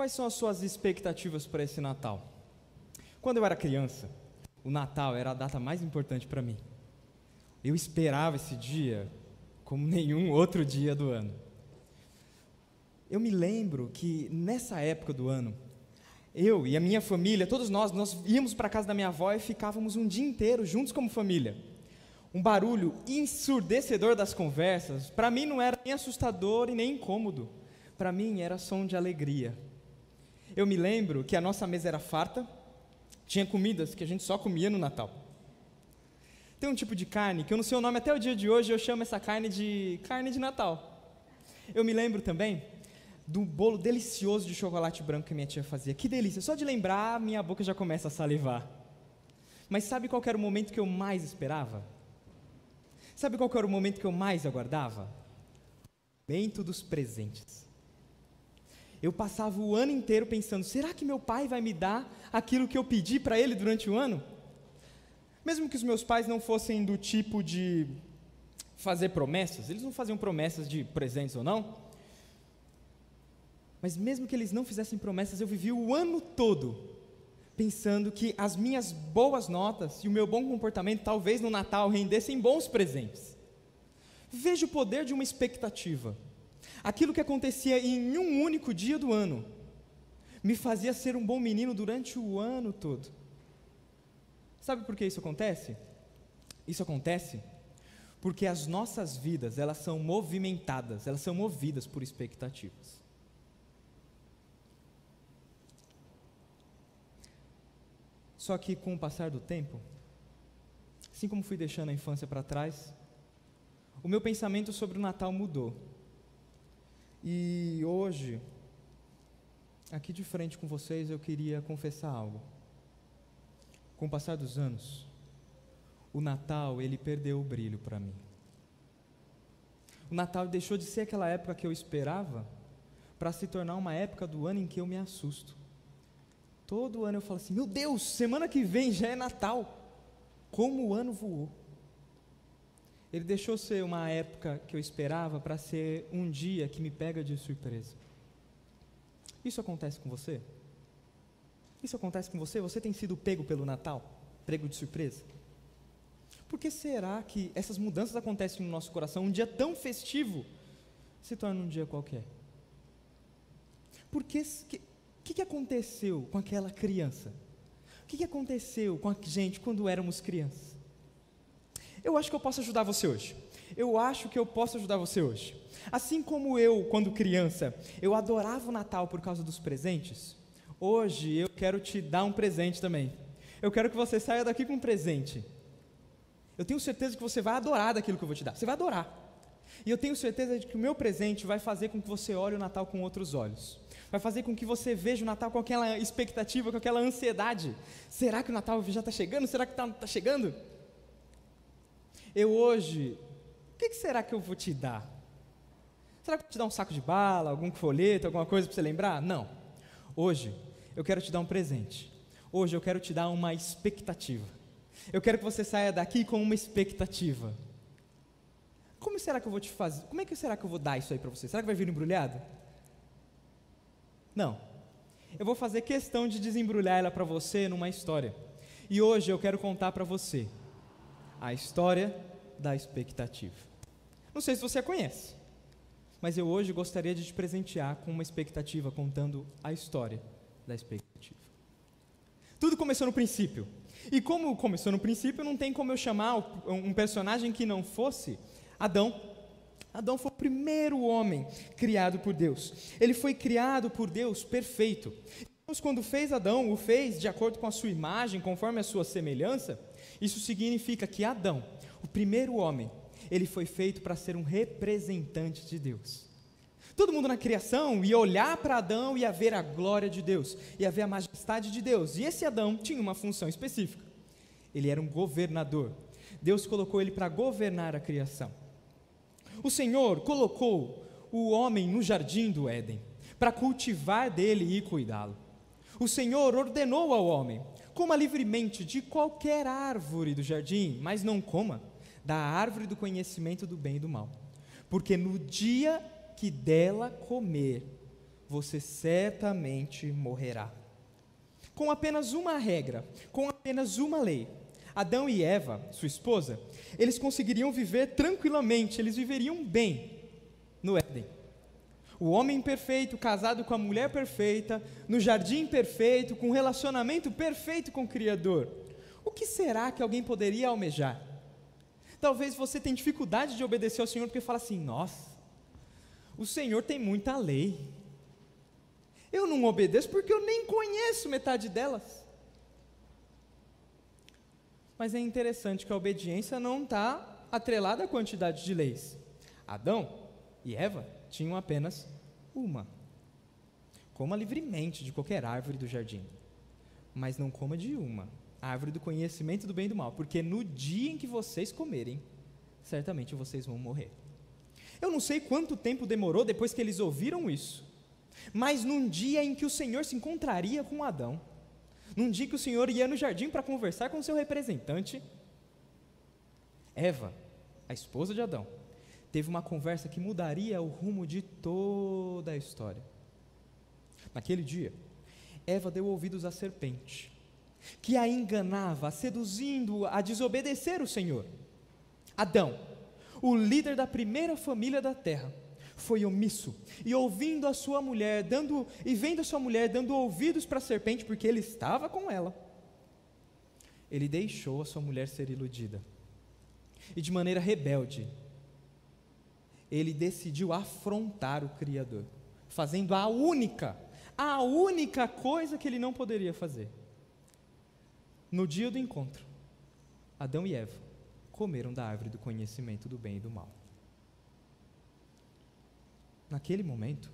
Quais são as suas expectativas para esse Natal? Quando eu era criança, o Natal era a data mais importante para mim. Eu esperava esse dia como nenhum outro dia do ano. Eu me lembro que nessa época do ano, eu e a minha família, todos nós íamos para a casa da minha avó e ficávamos um dia inteiro juntos como família. Um barulho ensurdecedor das conversas, para mim não era nem assustador e nem incômodo. Para mim era som de alegria. Eu me lembro que a nossa mesa era farta, tinha comidas que a gente só comia no Natal. Tem um tipo de carne, que eu não sei o nome até o dia de hoje, eu chamo essa carne de Natal. Eu me lembro também do bolo delicioso de chocolate branco que minha tia fazia. Que delícia, só de lembrar, minha boca já começa a salivar. Mas sabe qual era o momento que eu mais esperava? Sabe qual era o momento que eu mais aguardava? O momento dos presentes. Eu passava o ano inteiro pensando, será que meu pai vai me dar aquilo que eu pedi para ele durante o ano? Mesmo que os meus pais não fossem do tipo de fazer promessas, eles não faziam promessas de presentes ou não, mas mesmo que eles não fizessem promessas, eu vivia o ano todo pensando que as minhas boas notas e o meu bom comportamento talvez no Natal rendessem bons presentes. Veja o poder de uma expectativa. Aquilo que acontecia em um único dia do ano me fazia ser um bom menino durante o ano todo. Sabe por que isso acontece? Isso acontece porque as nossas vidas, elas são movimentadas, elas são movidas por expectativas. Só que com o passar do tempo, assim como fui deixando a infância para trás, o meu pensamento sobre o Natal mudou. E hoje, aqui de frente com vocês, eu queria confessar algo. Com o passar dos anos, o Natal, ele perdeu o brilho para mim. O Natal deixou de ser aquela época que eu esperava, para se tornar uma época do ano em que eu me assusto. Todo ano eu falo assim, meu Deus, semana que vem já é Natal. Como o ano voou. Ele deixou de ser uma época que eu esperava para ser um dia que me pega de surpresa. Isso acontece com você? Isso acontece com você? Você tem sido pego pelo Natal? Pego de surpresa? Por que será que essas mudanças acontecem no nosso coração? Um dia tão festivo se torna um dia qualquer. Por que o que aconteceu com aquela criança? O que aconteceu com a gente quando éramos crianças? Eu acho que eu posso ajudar você hoje. Eu acho que eu posso ajudar você hoje. Assim como eu, quando criança, eu adorava o Natal por causa dos presentes, hoje eu quero te dar um presente também. Eu quero que você saia daqui com um presente. Eu tenho certeza que você vai adorar daquilo que eu vou te dar. Você vai adorar. E eu tenho certeza de que o meu presente vai fazer com que você olhe o Natal com outros olhos. Vai fazer com que você veja o Natal com aquela expectativa, com aquela ansiedade. Será que o Natal já está chegando? Será que está chegando? Eu hoje, o que será que eu vou te dar? Será que eu vou te dar um saco de bala, algum folheto, alguma coisa para você lembrar? Não. Hoje, eu quero te dar um presente. Hoje eu quero te dar uma expectativa. Eu quero que você saia daqui com uma expectativa. Como será que eu vou te fazer? Como é que será que eu vou dar isso aí para você? Será que vai vir embrulhado? Não. Eu vou fazer questão de desembrulhar ela para você numa história. E hoje eu quero contar para você a história da expectativa. Não sei se você a conhece, mas eu hoje gostaria de te presentear com uma expectativa, contando a história da expectativa. Tudo começou no princípio. E como começou no princípio, não tem como eu chamar um personagem que não fosse Adão. Adão foi o primeiro homem criado por Deus. Ele foi criado por Deus perfeito. Deus, quando fez Adão, o fez de acordo com a sua imagem, conforme a sua semelhança. Isso significa que Adão, o primeiro homem, ele foi feito para ser um representante de Deus. Todo mundo na criação ia olhar para Adão e ia ver a glória de Deus, ia ver a majestade de Deus. E esse Adão tinha uma função específica. Ele era um governador. Deus colocou ele para governar a criação. O Senhor colocou o homem no jardim do Éden, para cultivar dele e cuidá-lo. O Senhor ordenou ao homem: coma livremente de qualquer árvore do jardim, mas não coma da árvore do conhecimento do bem e do mal, porque no dia que dela comer, você certamente morrerá. Com apenas uma regra, com apenas uma lei, Adão e Eva, sua esposa, eles conseguiriam viver tranquilamente, eles viveriam bem no Éden. O homem perfeito, casado com a mulher perfeita, no jardim perfeito, com um relacionamento perfeito com o Criador. O que será que alguém poderia almejar? Talvez você tenha dificuldade de obedecer ao Senhor porque fala assim: nossa, o Senhor tem muita lei. Eu não obedeço porque eu nem conheço metade delas. Mas é interessante que a obediência não está atrelada à quantidade de leis. Adão e Eva tinham apenas uma. Coma livremente de qualquer árvore do jardim, mas não coma de uma, a árvore do conhecimento do bem e do mal, porque no dia em que vocês comerem, certamente vocês vão morrer. Eu não sei quanto tempo demorou depois que eles ouviram isso, mas num dia em que o Senhor se encontraria com Adão, num dia que o Senhor ia no jardim para conversar com seu representante, Eva, a esposa de Adão, teve uma conversa que mudaria o rumo de toda a história. Naquele dia, Eva deu ouvidos à serpente, que a enganava, seduzindo-a a desobedecer o Senhor. Adão, o líder da primeira família da terra, foi omisso, e ouvindo a sua mulher, vendo a sua mulher dando ouvidos para a serpente, porque ele estava com ela, ele deixou a sua mulher ser iludida, e de maneira rebelde, ele decidiu afrontar o Criador, fazendo a única coisa que ele não poderia fazer. No dia do encontro, Adão e Eva comeram da árvore do conhecimento do bem e do mal. Naquele momento,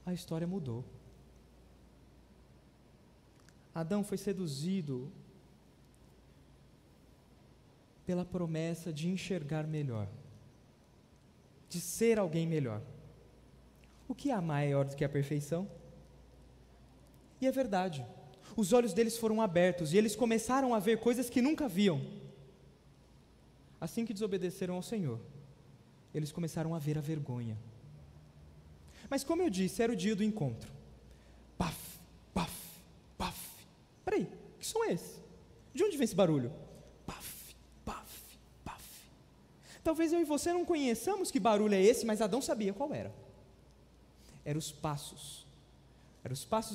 a história mudou. Adão foi seduzido pela promessa de enxergar melhor, de ser alguém melhor. O que há maior do que a perfeição? E é verdade, os olhos deles foram abertos e eles começaram a ver coisas que nunca viam. Assim que desobedeceram ao Senhor, eles começaram a ver a vergonha. Mas como eu disse, era o dia do encontro. Paf, paf, paf. Peraí, que som é esse? De onde vem esse barulho? Paf, paf, paf. Talvez eu e você não conheçamos que barulho é esse, mas Adão sabia qual era. Eram os passos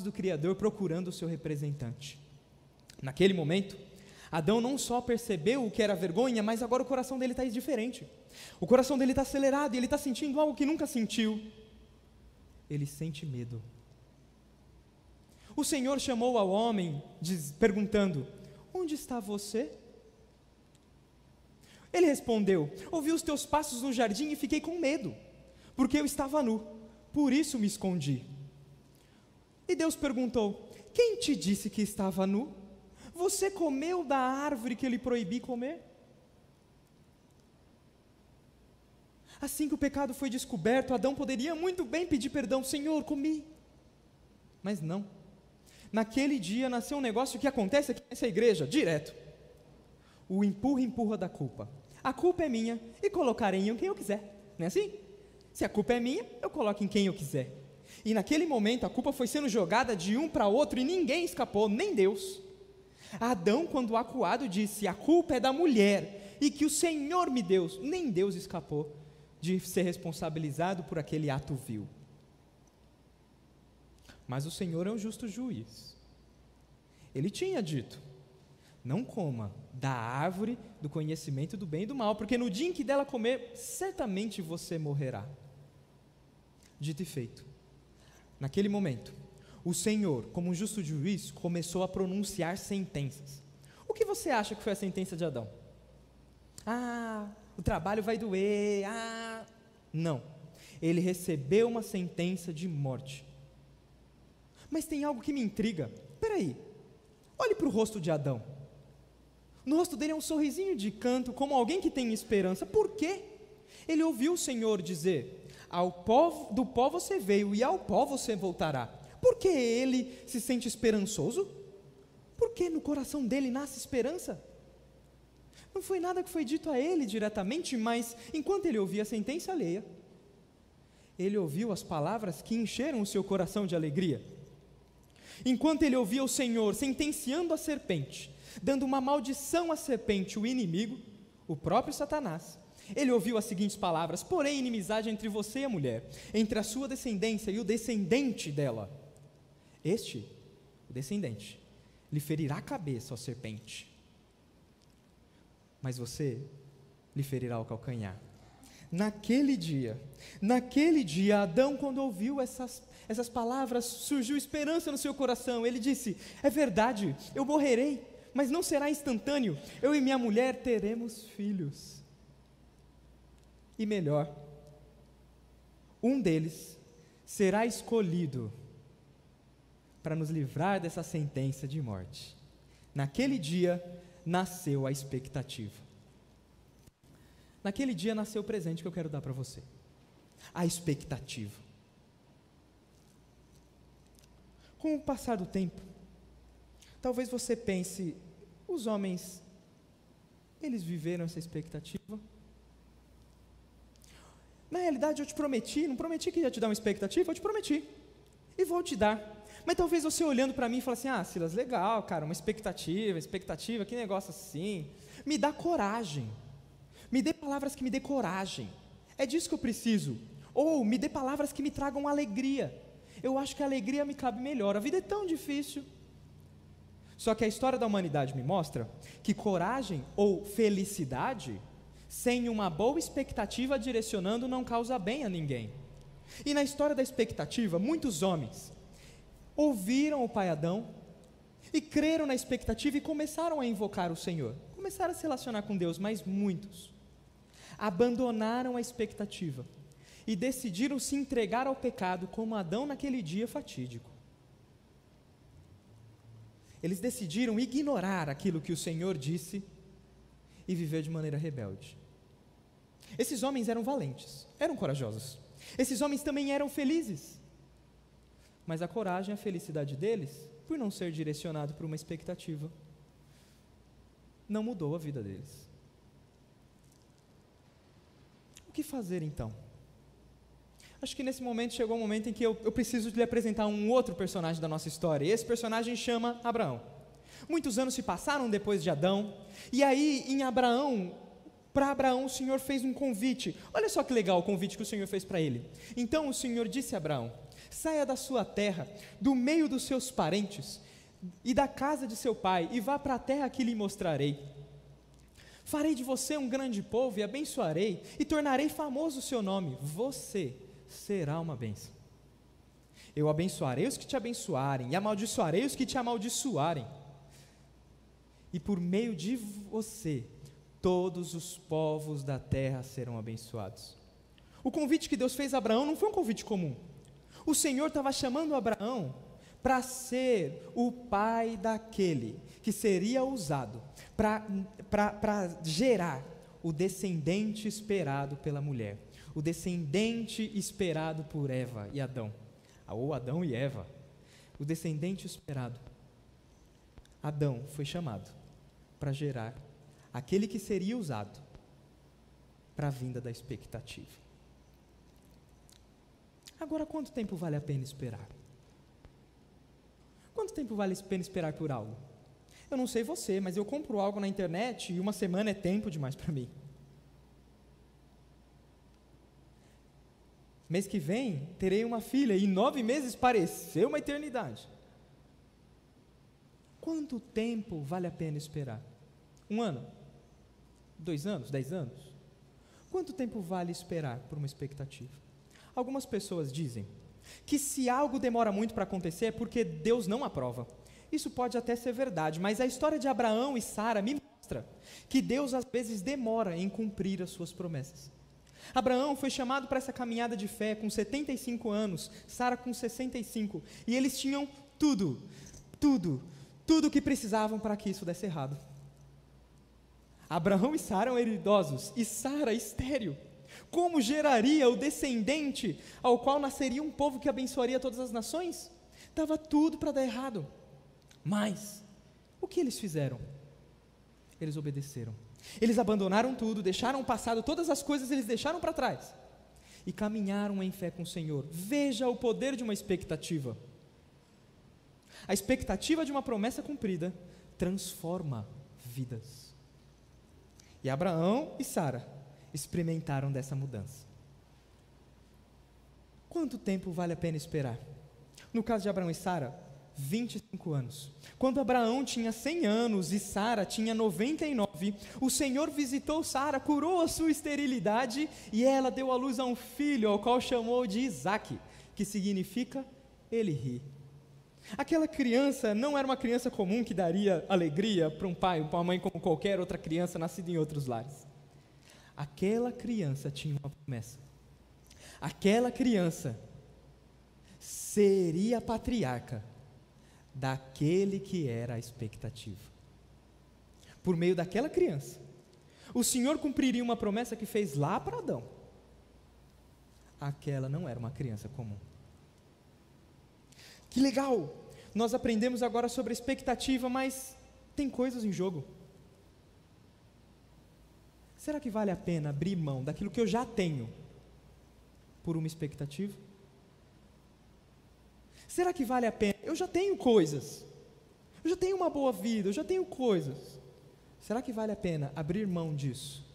do Criador procurando o seu representante. Naquele momento, Adão não só percebeu o que era vergonha, mas agora o coração dele está diferente. O coração dele está acelerado e ele está sentindo algo que nunca sentiu. Ele sente medo. O Senhor chamou ao homem, perguntando: onde está você? Ele respondeu: ouvi os teus passos no jardim e fiquei com medo, porque eu estava nu, por isso me escondi. E Deus perguntou: quem te disse que estava nu? Você comeu da árvore que eu lhe proibi comer? Assim que o pecado foi descoberto, Adão poderia muito bem pedir perdão: Senhor, comi. Mas não. Naquele dia nasceu um negócio que acontece aqui nessa igreja, direto. O empurra da culpa. A culpa é minha e colocarei em quem eu quiser. Não é assim? Se a culpa é minha, eu coloco em quem eu quiser. E naquele momento a culpa foi sendo jogada de um para outro e ninguém escapou, nem Deus. Adão, quando acuado, disse: a culpa é da mulher e que o Senhor me deu. Nem Deus escapou de ser responsabilizado por aquele ato vil. Mas o Senhor é um justo juiz. Ele tinha dito: não coma da árvore do conhecimento do bem e do mal, porque no dia em que dela comer, certamente você morrerá. Dito e feito. Naquele momento, o Senhor, como um justo juiz, começou a pronunciar sentenças. O que você acha que foi a sentença de Adão? O trabalho vai doer, Não, ele recebeu uma sentença de morte. Mas tem algo que me intriga. Peraí, olhe para o rosto de Adão. No rosto dele é um sorrisinho de canto, como alguém que tem esperança. Por quê? Ele ouviu o Senhor dizer: do pó você veio e ao pó você voltará. Por que ele se sente esperançoso? Porque no coração dele nasce esperança. Não foi nada que foi dito a ele diretamente, mas enquanto ele ouvia a sentença alheia, ele ouviu as palavras que encheram o seu coração de alegria. Enquanto ele ouvia o Senhor sentenciando a serpente, dando uma maldição à serpente, o inimigo, o próprio Satanás, ele ouviu as seguintes palavras: porém, inimizade entre você e a mulher, entre a sua descendência e o descendente dela. Este, o descendente, lhe ferirá a cabeça, ó serpente, mas você lhe ferirá o calcanhar. Naquele dia, Adão, quando ouviu essas palavras, surgiu esperança no seu coração. Ele disse: é verdade, eu morrerei, mas não será instantâneo, eu e minha mulher teremos filhos. E melhor, um deles será escolhido para nos livrar dessa sentença de morte. Naquele dia nasceu a expectativa. Naquele dia nasceu o presente que eu quero dar para você: a expectativa. Com o passar do tempo, talvez você pense: os homens, eles viveram essa expectativa? Na realidade eu te prometi, não prometi que ia te dar uma expectativa, eu te prometi, e vou te dar. Mas talvez você olhando para mim e fale assim: ah, Silas, legal, cara, uma expectativa, que negócio assim. Me dá coragem, me dê palavras que me dê coragem, é disso que eu preciso. Ou me dê palavras que me tragam alegria, eu acho que a alegria me cabe melhor, a vida é tão difícil. Só que a história da humanidade me mostra que coragem ou felicidade sem uma boa expectativa direcionando não causa bem a ninguém. E na história da expectativa, muitos homens ouviram o pai Adão e creram na expectativa e começaram a invocar o Senhor, começaram a se relacionar com Deus, mas muitos abandonaram a expectativa e decidiram se entregar ao pecado, como Adão naquele dia fatídico. Eles decidiram ignorar aquilo que o Senhor disse e viver de maneira rebelde. Esses homens eram valentes, eram corajosos. Esses homens também eram felizes. Mas a coragem e a felicidade deles, por não ser direcionado por uma expectativa, não mudou a vida deles. O que fazer então? Acho que nesse momento chegou o momento em que eu preciso lhe apresentar um outro personagem da nossa história. E esse personagem chama Abraão. Muitos anos se passaram depois de Adão, e aí para Abraão o Senhor fez um convite. Olha só que legal o convite que o Senhor fez para ele. Então o Senhor disse a Abraão: saia da sua terra, do meio dos seus parentes e da casa de seu pai, e vá para a terra que lhe mostrarei. Farei de você um grande povo e abençoarei, e tornarei famoso o seu nome. Você será uma bênção. Eu abençoarei os que te abençoarem, e amaldiçoarei os que te amaldiçoarem. E por meio de você, todos os povos da terra serão abençoados. O convite que Deus fez a Abraão não foi um convite comum. O Senhor estava chamando Abraão para ser o pai daquele que seria usado para gerar o descendente esperado pela mulher, o descendente esperado por Eva e Adão, ou Adão e Eva, o descendente esperado. Adão foi chamado para gerar aquele que seria usado para a vinda da expectativa. Agora, quanto tempo vale a pena esperar? Quanto tempo vale a pena esperar por algo? Eu não sei você, mas eu compro algo na internet e uma semana é tempo demais para mim. Mês que vem terei uma filha e 9 meses pareceu uma eternidade. Quanto tempo vale a pena esperar? 1 ano? 2 anos? 10 anos? Quanto tempo vale esperar por uma expectativa? Algumas pessoas dizem que se algo demora muito para acontecer é porque Deus não aprova. Isso pode até ser verdade, mas a história de Abraão e Sara me mostra que Deus às vezes demora em cumprir as suas promessas. Abraão foi chamado para essa caminhada de fé com 75 anos, Sara com 65, e eles tinham tudo o que precisavam para que isso desse errado. Abraão e Sara eram idosos, e Sara estéril. Como geraria o descendente ao qual nasceria um povo que abençoaria todas as nações? Estava tudo para dar errado. Mas, o que eles fizeram? Eles obedeceram. Eles abandonaram tudo, deixaram o passado, todas as coisas eles deixaram para trás. e caminharam em fé com o Senhor. Veja o poder de uma expectativa. A expectativa de uma promessa cumprida transforma vidas. E Abraão e Sara experimentaram dessa mudança. Quanto tempo vale a pena esperar? No caso de Abraão e Sara, 25 anos. Quando Abraão tinha 100 anos e Sara tinha 99, o Senhor visitou Sara, curou a sua esterilidade e ela deu à luz a um filho, ao qual chamou de Isaque, que significa ele ri. Aquela criança não era uma criança comum que daria alegria para um pai ou para uma mãe como qualquer outra criança nascida em outros lares. Aquela criança tinha uma promessa. Aquela criança seria patriarca daquele que era a expectativa. Por meio daquela criança, o Senhor cumpriria uma promessa que fez lá para Adão. Aquela não era uma criança comum. Que legal! Nós aprendemos agora sobre a expectativa, mas tem coisas em jogo. Será que vale a pena abrir mão daquilo que eu já tenho por uma expectativa? Será que vale a pena? Eu já tenho coisas, eu já tenho uma boa vida, eu já tenho coisas. Será que vale a pena abrir mão disso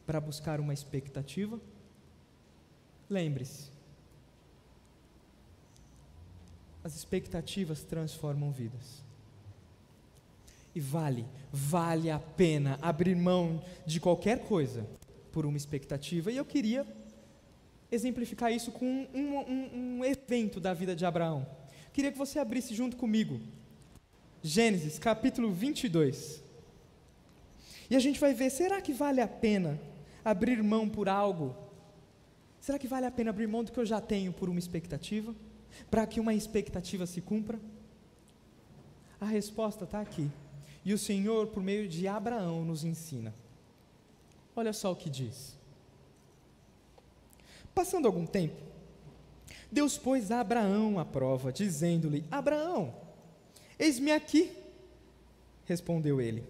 para buscar uma expectativa? Lembre-se, as expectativas transformam vidas. E vale a pena abrir mão de qualquer coisa por uma expectativa. E eu queria exemplificar isso com um evento da vida de Abraão. Queria que você abrisse junto comigo Gênesis capítulo 22. E a gente vai ver, será que vale a pena abrir mão por algo? Será que vale a pena abrir mão do que eu já tenho por uma expectativa? Para que uma expectativa se cumpra? A resposta está aqui. E o Senhor, por meio de Abraão, nos ensina. Olha só o que diz. Passando algum tempo, Deus pôs a Abraão à prova, dizendo-lhe: Abraão, eis-me aqui. Respondeu ele.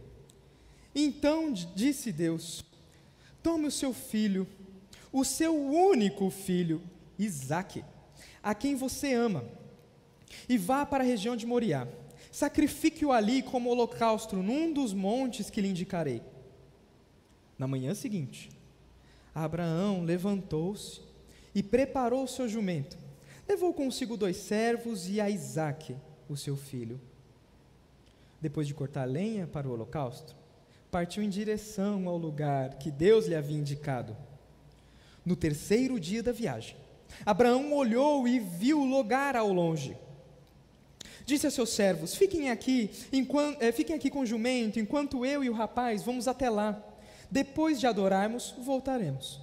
Então disse Deus: tome o seu filho, o seu único filho, Isaque, a quem você ama, e vá para a região de Moriá. Sacrifique-o ali como holocausto num dos montes que lhe indicarei. Na manhã seguinte, Abraão levantou-se e preparou o seu jumento. Levou consigo 2 servos e a Isaque, o seu filho. Depois de cortar lenha para o holocausto, partiu em direção ao lugar que Deus lhe havia indicado. No 3º dia da viagem, Abraão olhou e viu o lugar ao longe. Disse a seus servos: fiquem aqui com o jumento, enquanto eu e o rapaz vamos até lá. Depois de adorarmos, voltaremos.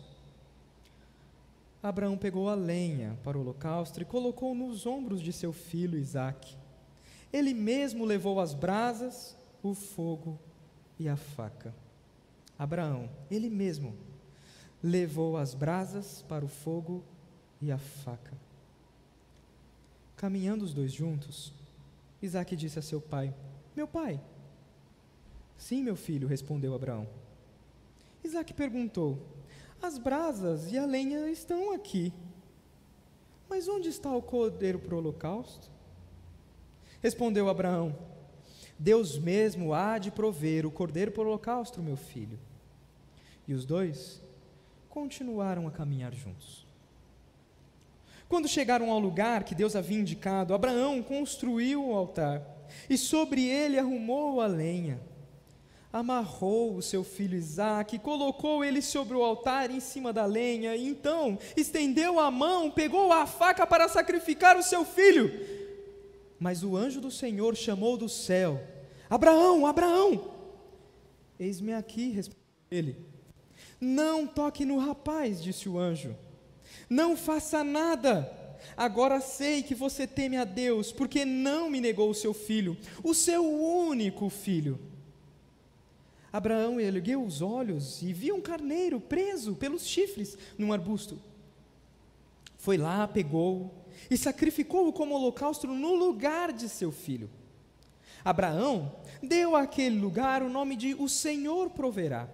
Abraão pegou a lenha para o holocausto e colocou nos ombros de seu filho Isaque. Ele mesmo levou as brasas, o fogo e a faca. Abraão, ele mesmo, levou as brasas para o fogo e a faca. Caminhando os dois juntos, Isaque disse a seu pai: meu pai. Sim, meu filho, respondeu Abraão. Isaque perguntou: as brasas e a lenha estão aqui, mas onde está o cordeiro para o holocausto? Respondeu Abraão: Deus mesmo há de prover o cordeiro para o holocausto, meu filho. E os dois continuaram a caminhar juntos. Quando chegaram ao lugar que Deus havia indicado, Abraão construiu o altar e sobre ele arrumou a lenha. Amarrou o seu filho Isaque, colocou ele sobre o altar em cima da lenha, e então estendeu a mão, pegou a faca para sacrificar o seu filho. Mas o anjo do Senhor chamou do céu: Abraão, Abraão! Eis-me aqui, respondeu ele. Não toque no rapaz, disse o anjo. Não faça nada. Agora sei que você teme a Deus, porque não me negou o seu filho, o seu único filho. Abraão ergueu os olhos e viu um carneiro preso pelos chifres num arbusto. Foi lá, pegou e sacrificou-o como holocausto no lugar de seu filho. Abraão deu àquele lugar o nome de O Senhor Proverá.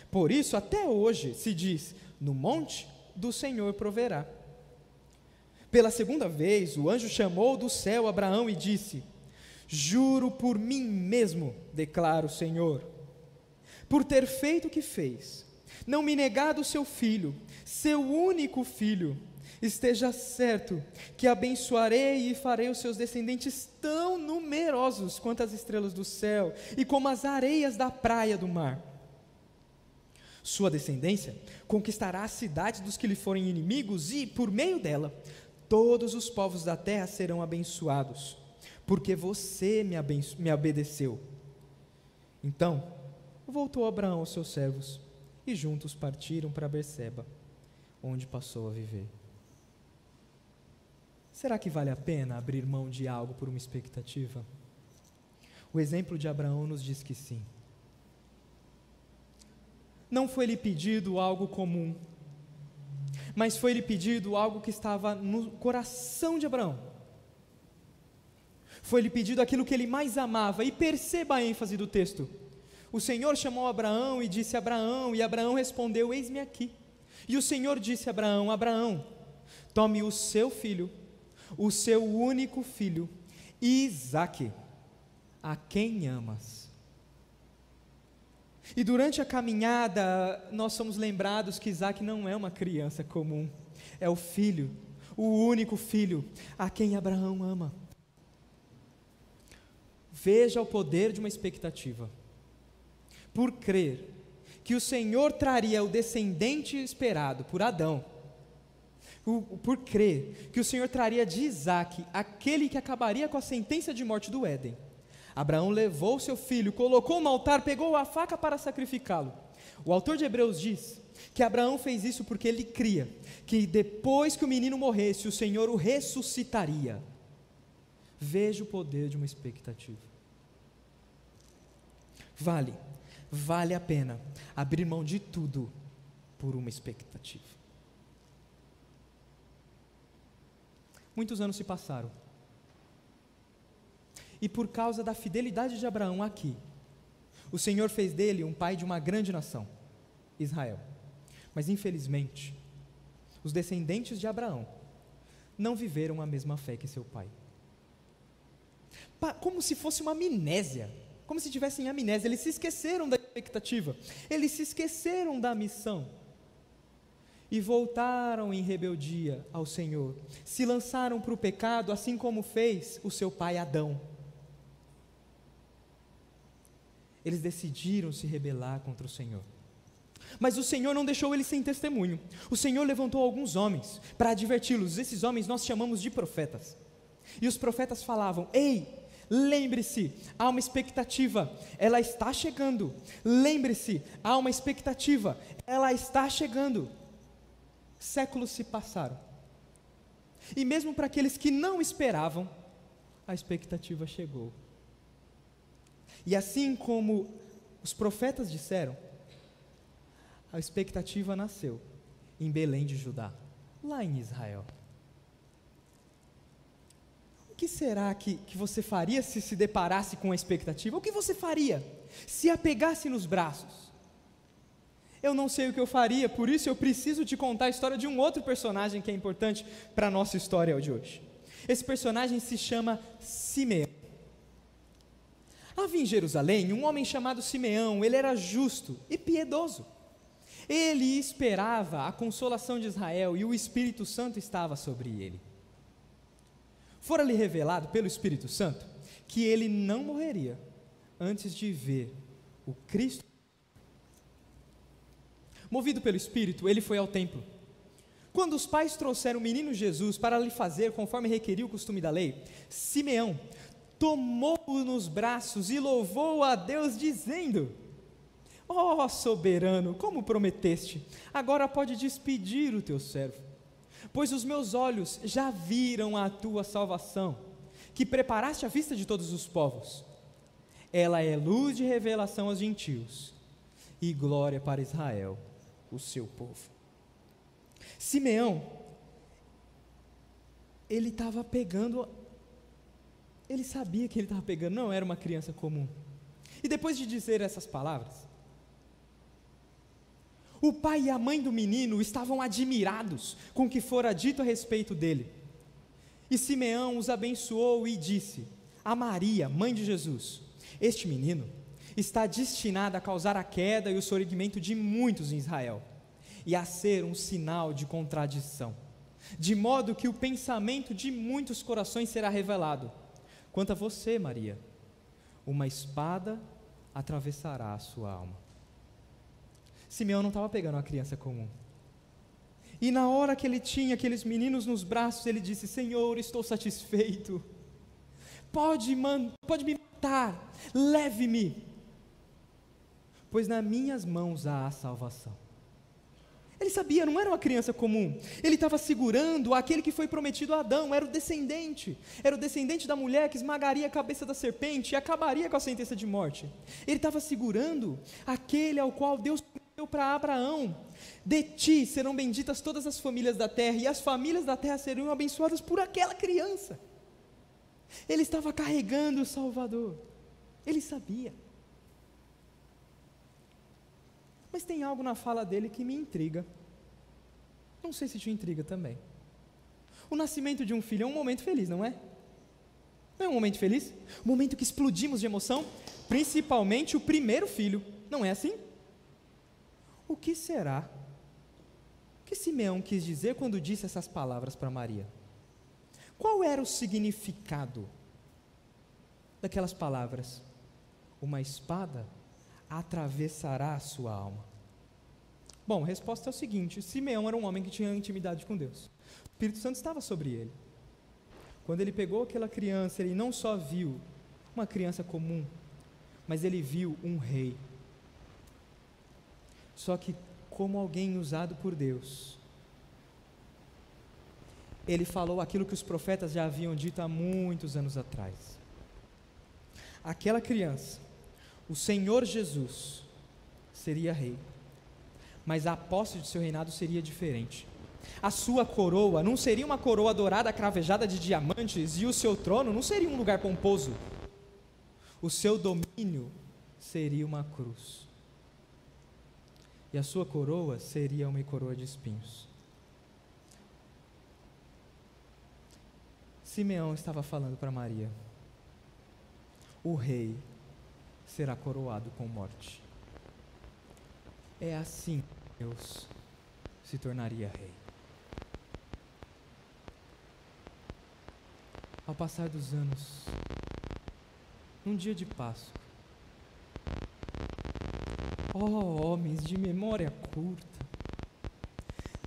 Por isso, até hoje se diz: no monte do Senhor proverá. Pela segunda vez, o anjo chamou do céu Abraão e disse: juro por mim mesmo, declara o Senhor, por ter feito o que fez, não me negado o seu filho, seu único filho, esteja certo que abençoarei e farei os seus descendentes tão numerosos quanto as estrelas do céu e como as areias da praia do mar. Sua descendência conquistará as cidades dos que lhe forem inimigos e, por meio dela, todos os povos da terra serão abençoados, porque você me obedeceu. Então, voltou Abraão aos seus servos, e juntos partiram para Berseba, onde passou a viver. Será que vale a pena abrir mão de algo por uma expectativa? O exemplo de Abraão nos diz que sim. Não foi-lhe pedido algo comum, mas foi-lhe pedido algo que estava no coração de Abraão. Foi-lhe pedido aquilo que ele mais amava, e perceba a ênfase do texto. O Senhor chamou Abraão e disse: Abraão, e Abraão respondeu: eis-me aqui. E o Senhor disse a Abraão: Abraão, tome o seu filho, o seu único filho, Isaque, a quem amas. E durante a caminhada, nós somos lembrados que Isaque não é uma criança comum, é o filho, o único filho, a quem Abraão ama. Veja o poder de uma expectativa. Por crer que o Senhor traria o descendente esperado por Adão, por crer que o Senhor traria de Isaque aquele que acabaria com a sentença de morte do Éden, Abraão levou seu filho, colocou no altar, pegou a faca para sacrificá-lo. O autor de Hebreus diz que Abraão fez isso porque ele cria que depois que o menino morresse, o Senhor o ressuscitaria. Veja o poder de uma expectativa. Vale a pena abrir mão de tudo por uma expectativa. Muitos anos se passaram, e por causa da fidelidade de Abraão aqui, o Senhor fez dele um pai de uma grande nação, Israel. Mas infelizmente, os descendentes de Abraão não viveram a mesma fé que seu pai. Como se fosse uma amnésia, como se tivessem amnésia. Eles se esqueceram da expectativa, eles se esqueceram da missão e voltaram em rebeldia ao Senhor, se lançaram para o pecado, assim como fez o seu pai Adão. Eles decidiram se rebelar contra o Senhor, mas o Senhor não deixou eles sem testemunho. O Senhor levantou alguns homens para adverti-los. Esses homens nós chamamos de profetas, e os profetas falavam: ei, lembre-se, há uma expectativa, ela está chegando. Lembre-se, há uma expectativa, ela está chegando. Séculos se passaram, e mesmo para aqueles que não esperavam, a expectativa chegou. E assim como os profetas disseram, a expectativa nasceu em Belém de Judá, lá em Israel. O que será que você faria se deparasse com a expectativa? O que você faria se a pegasse nos braços? Eu não sei o que eu faria, por isso eu preciso te contar a história de um outro personagem que é importante para a nossa história de hoje. Esse personagem se chama Simeão. Havia em Jerusalém um homem chamado Simeão. Ele era justo e piedoso. Ele esperava a consolação de Israel e o Espírito Santo estava sobre ele. Fora-lhe revelado pelo Espírito Santo que ele não morreria antes de ver o Cristo. Movido pelo Espírito, ele foi ao templo. Quando os pais trouxeram o menino Jesus para lhe fazer conforme requeria o costume da lei, Simeão tomou-o nos braços e louvou a Deus, dizendo: ó soberano, como prometeste, agora pode despedir o teu servo, pois os meus olhos já viram a tua salvação, que preparaste à vista de todos os povos. Ela é luz de revelação aos gentios e glória para Israel, o seu povo. Simeão, ele estava pegando, ele sabia que ele estava pegando, não era uma criança comum. E depois de dizer essas palavras, O pai e a mãe do menino estavam admirados com o que fora dito a respeito dele. E Simeão os abençoou e disse a Maria, mãe de Jesus: este menino está destinado a causar a queda e o sorrimento de muitos em Israel, e a ser um sinal de contradição, de modo que o pensamento de muitos corações será revelado. Quanto a você, Maria, uma espada atravessará a sua alma. Simeão não estava pegando uma criança comum. E na hora que ele tinha aqueles meninos nos braços, ele disse: Senhor, estou satisfeito. Pode me matar, leve-me, pois nas minhas mãos há a salvação. Ele sabia, não era uma criança comum. Ele estava segurando aquele que foi prometido a Adão, era o descendente da mulher que esmagaria a cabeça da serpente e acabaria com a sentença de morte. Ele estava segurando aquele ao qual Deus prometeu para Abraão: de ti serão benditas todas as famílias da terra, e as famílias da terra serão abençoadas por aquela criança. Ele estava carregando o Salvador, ele sabia. Mas tem algo na fala dele que me intriga. Não sei se te intriga também. O nascimento de um filho é um momento feliz, não é? Não é um momento feliz? Um momento que explodimos de emoção, principalmente o primeiro filho, não é assim? O que será que Simeão quis dizer quando disse essas palavras para Maria? Qual era o significado daquelas palavras? Uma espada atravessará a sua alma. Bom, a resposta é o seguinte: Simeão era um homem que tinha intimidade com Deus. O Espírito Santo estava sobre ele. Quando ele pegou aquela criança, ele não só viu uma criança comum, mas ele viu um rei. Só que como alguém usado por Deus, ele falou aquilo que os profetas já haviam dito há muitos anos atrás. Aquela criança, o Senhor Jesus, seria rei, mas a posse de seu reinado seria diferente. A sua coroa não seria uma coroa dourada cravejada de diamantes, e o seu trono não seria um lugar pomposo. O seu domínio seria uma cruz, e a sua coroa seria uma coroa de espinhos. Simeão estava falando para Maria: o rei será coroado com morte. É assim que Deus se tornaria rei. Ao passar dos anos, num dia de Páscoa, homens de memória curta,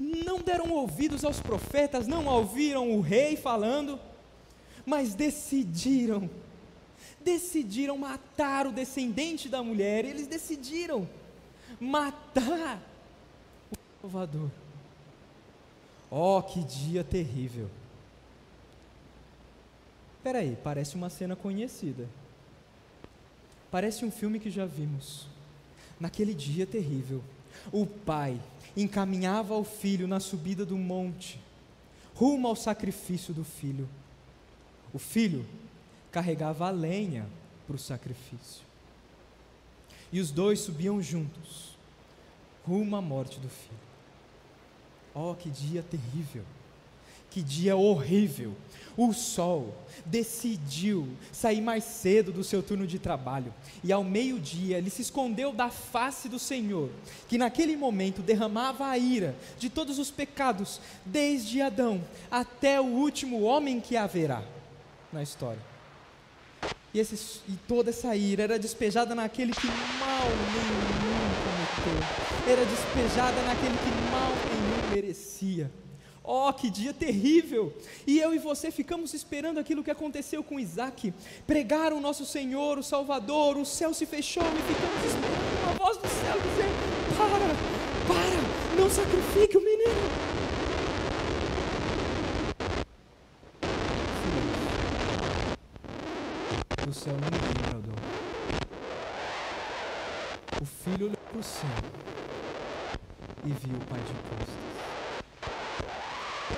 não deram ouvidos aos profetas, não ouviram o rei falando, mas decidiram matar o descendente da mulher. Eles decidiram matar o Salvador. Que dia terrível. Espera aí, parece uma cena conhecida, parece um filme que já vimos. Naquele dia terrível, o pai encaminhava o filho na subida do monte, rumo ao sacrifício do filho. O filho carregava a lenha para o sacrifício, e os dois subiam juntos, rumo à morte do filho. Que dia terrível, que dia horrível. O sol decidiu sair mais cedo do seu turno de trabalho, e ao meio-dia ele se escondeu da face do Senhor, que naquele momento derramava a ira de todos os pecados, desde Adão até o último homem que haverá na história. E toda essa ira era despejada naquele que mal nenhum cometeu, era despejada naquele que mal nenhum merecia. Que dia terrível. E eu e você ficamos esperando aquilo que aconteceu com Isaac. Pregaram o nosso Senhor, o Salvador, o céu se fechou e ficamos esperando uma voz do céu dizer: para, não sacrifique o menino. Do céu ninguém bradou. O filho olhou para o céu e viu o pai de costas.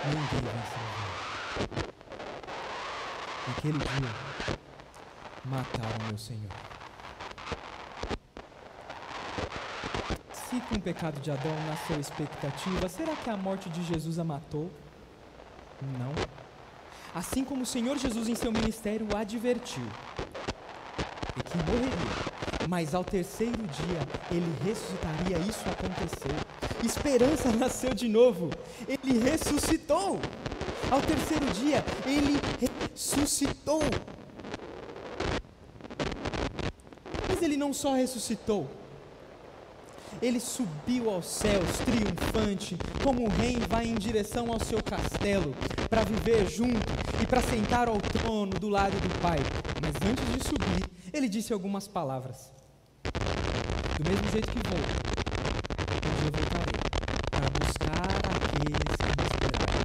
Ninguém vai salvar. Naquele dia, mataram meu Senhor. Se com o pecado de Adão nasceu expectativa, será que a morte de Jesus a matou? Não. Assim como o Senhor Jesus em seu ministério o advertiu, e que morreria, mas ao terceiro dia ele ressuscitaria, isso aconteceu. Esperança nasceu de novo, ele ressuscitou. Ao terceiro dia ele ressuscitou. Mas ele não só ressuscitou, ele subiu aos céus triunfante, como o rei vai em direção ao seu castelo, para viver junto e para sentar ao trono do lado do Pai. Mas antes de subir, ele disse algumas palavras. Do mesmo jeito que vou, um dia voltarei, para buscar aqueles que me esperaram.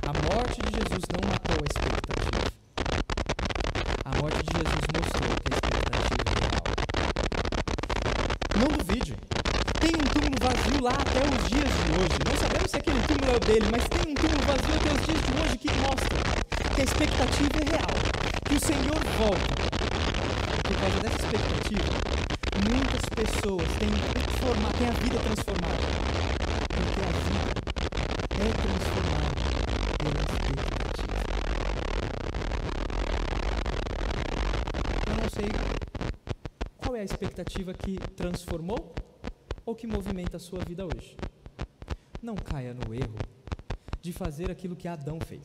A morte de Jesus não matou a expectativa. A morte de Jesus mostrou que a expectativa é real. Não duvide, tem um túmulo vazio lá até os dias de hoje. Não sabemos se aquele túmulo é o dele, mas tem um túmulo vazio até os dias de hoje que mostra que a expectativa é real, que o Senhor volta. Por causa dessa expectativa, muitas pessoas têm a vida transformada, porque a vida é transformada pela expectativa. Eu não sei qual é a expectativa que transformou ou que movimenta a sua vida hoje. Não caia no erro de fazer aquilo que Adão fez.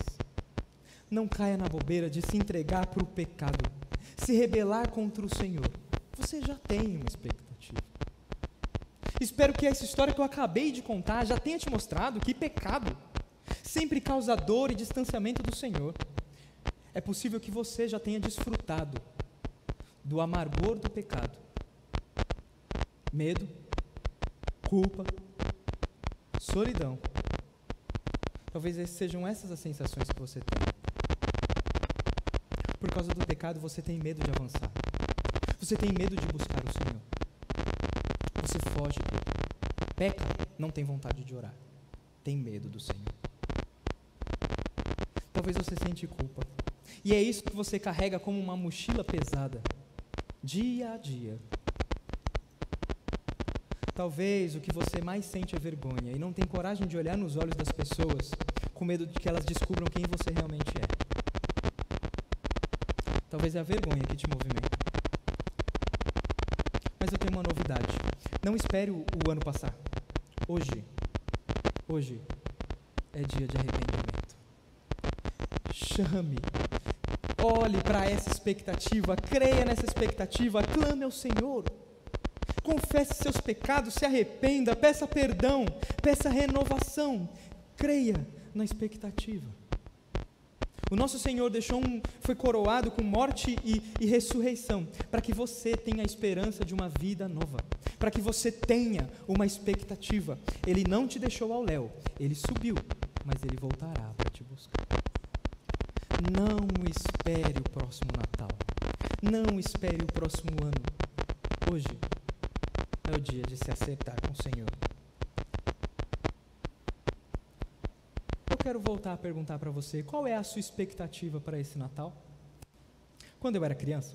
Não caia na bobeira de se entregar para o pecado, se rebelar contra o Senhor. Você já tem uma expectativa. Espero que essa história que eu acabei de contar já tenha te mostrado que pecado sempre causa dor e distanciamento do Senhor. É possível que você já tenha desfrutado do amargor do pecado. Medo, culpa, solidão. Talvez sejam essas as sensações que você tem. Por causa do pecado, você tem medo de avançar. Você tem medo de buscar o Senhor. Você foge. Peca, não tem vontade de orar. Tem medo do Senhor. Talvez você sente culpa. E é isso que você carrega como uma mochila pesada, dia a dia. Talvez o que você mais sente é vergonha e não tem coragem de olhar nos olhos das pessoas, com medo de que elas descubram quem você realmente é. Talvez é a vergonha que te movimenta. Mas eu tenho uma novidade. Não espere o ano passar. Hoje é dia de arrependimento. Chame, olhe para essa expectativa, creia nessa expectativa, clame ao Senhor. Confesse seus pecados, se arrependa, peça perdão, peça renovação. Creia na expectativa. O nosso Senhor foi coroado com morte e ressurreição, para que você tenha a esperança de uma vida nova, para que você tenha uma expectativa. Ele não te deixou ao léu, ele subiu, mas ele voltará para te buscar. Não espere o próximo Natal, não espere o próximo ano. Hoje é o dia de se acertar com o Senhor. Eu quero voltar a perguntar para você, qual é a sua expectativa para esse Natal? Quando eu era criança,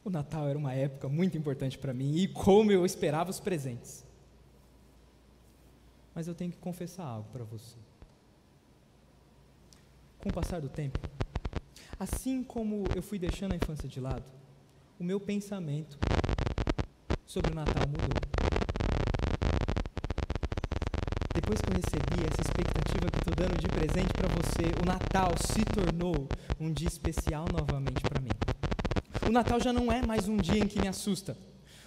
o Natal era uma época muito importante para mim e como eu esperava os presentes. Mas eu tenho que confessar algo para você. Com o passar do tempo, assim como eu fui deixando a infância de lado, o meu pensamento sobre o Natal mudou. Depois que eu recebi essa expectativa que eu estou dando de presente para você, o Natal se tornou um dia especial novamente para mim. O Natal já não é mais um dia em que me assusta.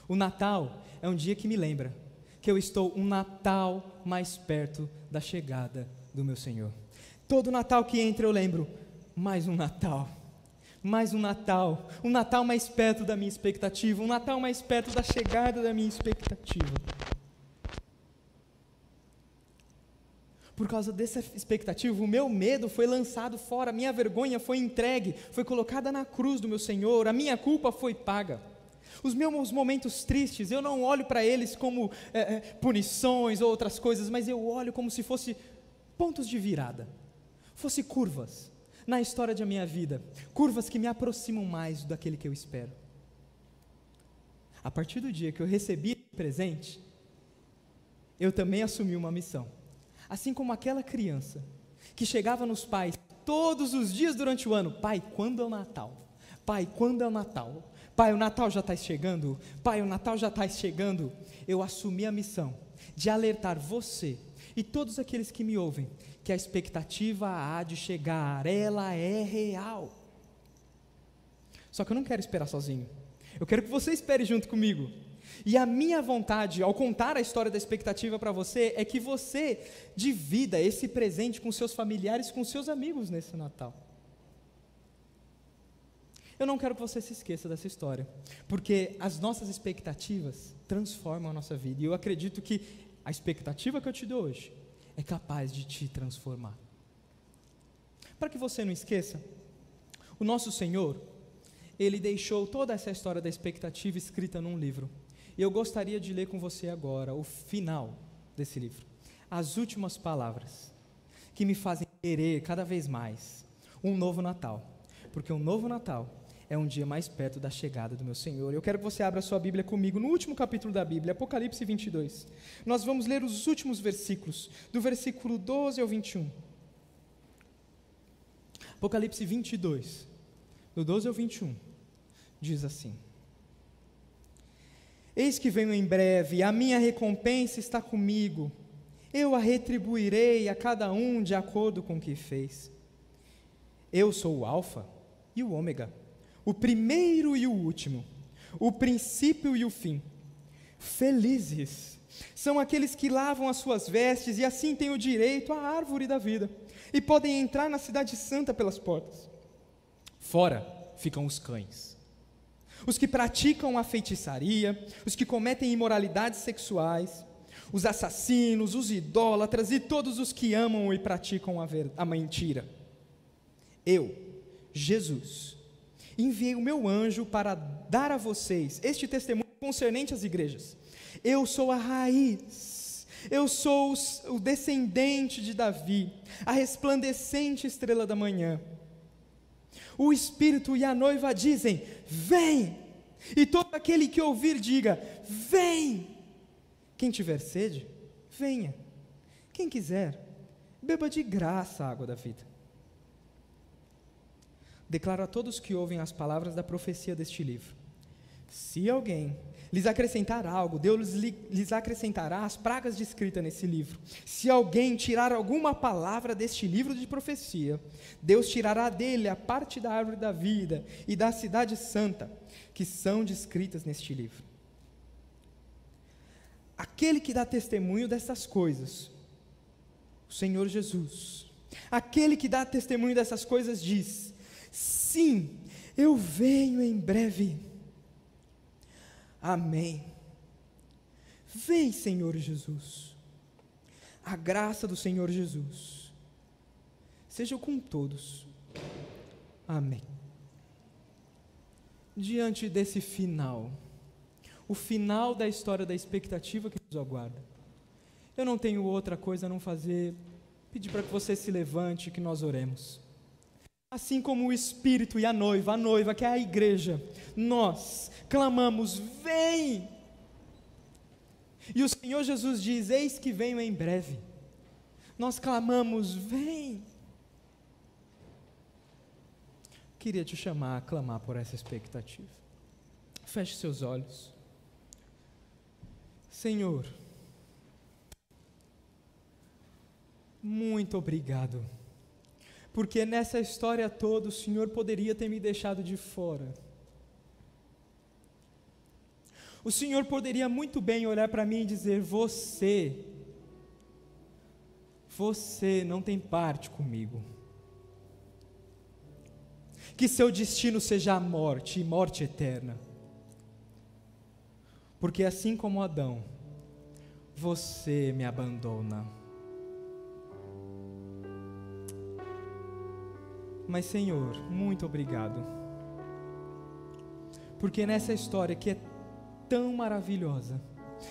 O Natal é um dia que me lembra que eu estou um Natal mais perto da chegada do meu Senhor. Todo Natal que entra eu lembro, mais um Natal mais perto da minha expectativa, um Natal mais perto da chegada da minha expectativa. Por causa dessa expectativa, o meu medo foi lançado fora, a minha vergonha foi entregue, foi colocada na cruz do meu Senhor, a minha culpa foi paga. Os meus momentos tristes, eu não olho para eles como punições ou outras coisas, mas eu olho como se fosse pontos de virada, fosse curvas na história da minha vida, curvas que me aproximam mais daquele que eu espero. A partir do dia que eu recebi o presente, eu também assumi uma missão. Assim como aquela criança que chegava nos pais todos os dias durante o ano: pai, quando é o Natal? Pai, quando é o Natal? Pai, o Natal já está chegando? Pai, o Natal já está chegando? Eu assumi a missão de alertar você e todos aqueles que me ouvem que a expectativa há de chegar, ela é real. Só que eu não quero esperar sozinho, eu quero que você espere junto comigo. E a minha vontade, ao contar a história da expectativa para você, é que você divida esse presente com seus familiares, com seus amigos nesse Natal. Eu não quero que você se esqueça dessa história, porque as nossas expectativas transformam a nossa vida, e eu acredito que a expectativa que eu te dou hoje é capaz de te transformar. Para que você não esqueça, o nosso Senhor, Ele deixou toda essa história da expectativa escrita num livro. E eu gostaria de ler com você agora o final desse livro, as últimas palavras, que me fazem querer cada vez mais um novo Natal, porque um novo Natal é um dia mais perto da chegada do meu Senhor. Eu quero que você abra a sua Bíblia comigo, no último capítulo da Bíblia, Apocalipse 22, nós vamos ler os últimos versículos, do versículo 12 ao 21, Apocalipse 22, do 12 ao 21, diz assim: eis que venho em breve, a minha recompensa está comigo, eu a retribuirei a cada um de acordo com o que fez. Eu sou o Alfa e o Ômega, o primeiro e o último, o princípio e o fim. Felizes são aqueles que lavam as suas vestes e assim têm o direito à árvore da vida e podem entrar na cidade santa pelas portas. Fora ficam os cães, os que praticam a feitiçaria, os que cometem imoralidades sexuais, os assassinos, os idólatras e todos os que amam e praticam a mentira. Eu, Jesus, enviei o meu anjo para dar a vocês este testemunho concernente às igrejas. Eu sou a raiz, eu sou o descendente de Davi, a resplandecente estrela da manhã. O Espírito e a noiva dizem: vem! E todo aquele que ouvir diga: vem! Quem tiver sede, venha. Quem quiser, beba de graça a água da vida. Declaro a todos que ouvem as palavras da profecia deste livro: se alguém lhes acrescentar algo, Deus lhes acrescentará as pragas descritas nesse livro. Se alguém tirar alguma palavra deste livro de profecia, Deus tirará dele a parte da árvore da vida e da cidade santa, que são descritas neste livro. Aquele que dá testemunho dessas coisas, o Senhor Jesus, aquele que dá testemunho dessas coisas diz: sim, eu venho em breve. Amém. Vem, Senhor Jesus. A graça do Senhor Jesus seja com todos. Amém. Diante desse final, o final da história da expectativa que nos aguarda, eu não tenho outra coisa a não fazer, pedir para que você se levante e que nós oremos. Assim como o Espírito e a noiva que é a igreja, nós clamamos: vem! E o Senhor Jesus diz: eis que venho em breve. Nós clamamos: vem! Queria te chamar a clamar por essa expectativa. Feche seus olhos. Senhor, muito obrigado, porque nessa história toda o Senhor poderia ter me deixado de fora. O Senhor poderia muito bem olhar para mim e dizer: você não tem parte comigo. Que seu destino seja a morte, e morte eterna. Porque assim como Adão, você me abandona. Mas Senhor, muito obrigado, porque nessa história que é tão maravilhosa,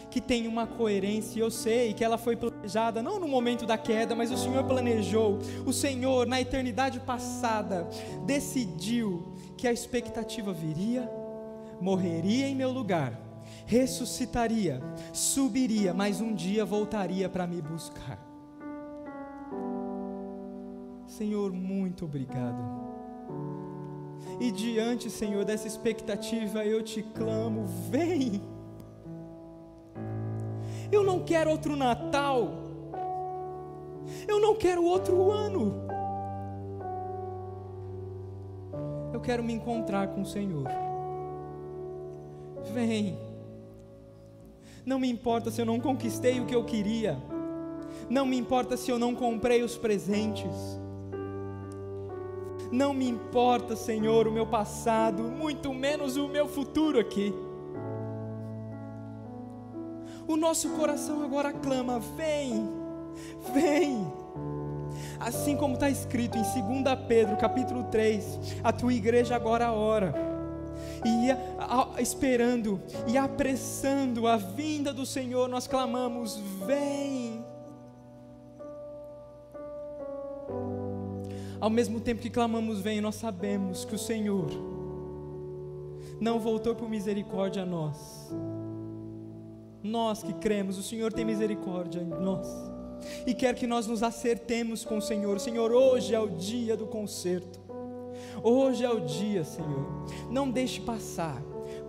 que tem uma coerência, e eu sei que ela foi planejada não no momento da queda, mas o Senhor planejou. O Senhor na eternidade passada decidiu que a expectativa viria, morreria em meu lugar ressuscitaria, subiria, mas um dia voltaria para me buscar. Senhor, muito obrigado. E diante, Senhor, dessa expectativa, eu te clamo, vem. Eu não quero outro Natal, eu não quero outro ano, eu quero me encontrar com o Senhor. Vem. Não me importa se eu não conquistei o que eu queria, não me importa se eu não comprei os presentes, não me importa, Senhor, o meu passado, muito menos o meu futuro aqui. O nosso coração agora clama, vem, vem. Assim como está escrito em 2 Pedro capítulo 3, a tua igreja agora ora, e esperando e apressando a vinda do Senhor, nós clamamos, vem. Ao mesmo tempo que clamamos, vem, nós sabemos que o Senhor não voltou por misericórdia a nós. Nós que cremos, o Senhor tem misericórdia em nós e quer que nós nos acertemos com o Senhor. Senhor, hoje é o dia do conserto, hoje é o dia, Senhor, não deixe passar.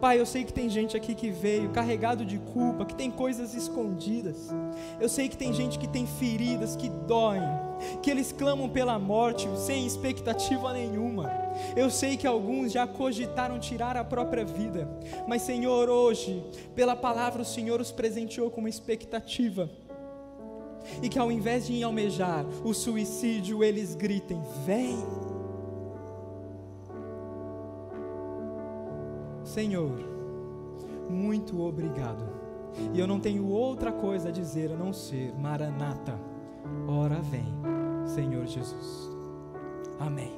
Pai, eu sei que tem gente aqui que veio carregado de culpa, que tem coisas escondidas, eu sei que tem gente que tem feridas que doem, que eles clamam pela morte sem expectativa nenhuma. Eu sei que alguns já cogitaram tirar a própria vida, mas Senhor, hoje, pela palavra, o Senhor os presenteou com uma expectativa, e que ao invés de almejar o suicídio, eles gritem, vem. Senhor, muito obrigado, e eu não tenho outra coisa a dizer a não ser, Maranata, ora vem, Senhor Jesus, amém.